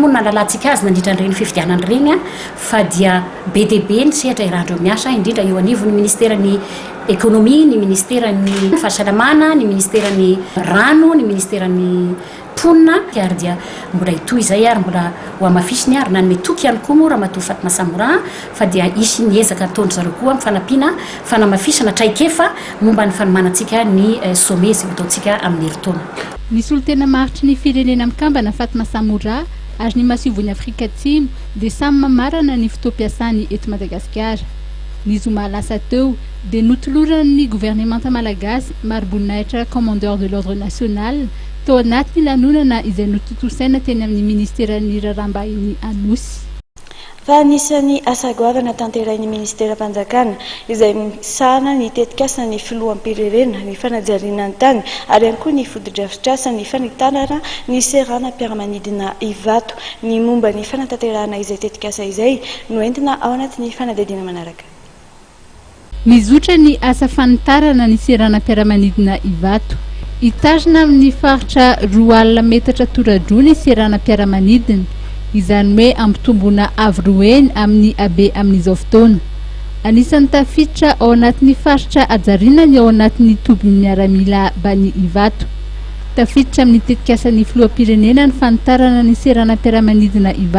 Mona lalatsika azy nandritra an'ireny fifidianana regny fa dia be dia be ny sehatra irahandreo miasa indrindra eo anivon'ny ministeran'ny économie, ny ministeran'ny fahasalamana, ny ministeran'ny rano, ny ministeran'ny ponina ary dia mbola itoy izay ary mbola ho amafisiny ary nanome toky ihany koa moa raha matoa Fatma Samora fa dia isy ny ezaka ataon'ny zareo koa mifanampiana fanamafisana traikefa momba ny fanomanantsika ny sommet izay ataontsika amin'ny herintaona. Nisy olo tena maritry ny firenena mikambana Fatma Samora ary ny masivon'ny Afrika Atsimo dia samy mamarana ny fotoam-piasany eto Madagasikara. Ny zoma lasa teo dia notoloran'ny gouvernemanta malagasy Marobonaitra commandeur de l'ordre national tao anatin'ny lanonana izay notontosaina teny amin'ny ministeran'ny raharaham-bahiny Anosy. Fa anisan'ny asa goavana tanterain'ny ministera-panjakana izay misahana ny tetikasa ny filoham-pirenena ny fanajariana ny tany ary ihany koa ny fotodrafitrasa ny fanitanana ny seranam-piaramanidina Ivato ny momba ny fanatanterahana izay tetikasa izay no entina ao anatin'ny fanadihadiana manaraka. Mizotra ny asa fanitarana ny seranam-piaramanidina Ivato. Itazona amin'ny faritra 2 alina metatra tora-droa ny seranam-piaramanidina. Izany hoe ampitombona avroeny amin'ny habe amin'izao fotoana. Anisan'ny tafiditra ao anatin'ny faritra Ajarina ny ao anatin'ny tobin'ny miaramila Bany Ivato. Tafiditra amin'ny tetikasan'ny filoham-pirenena ny fanitarana ny seranam-piaramanidina Ivato.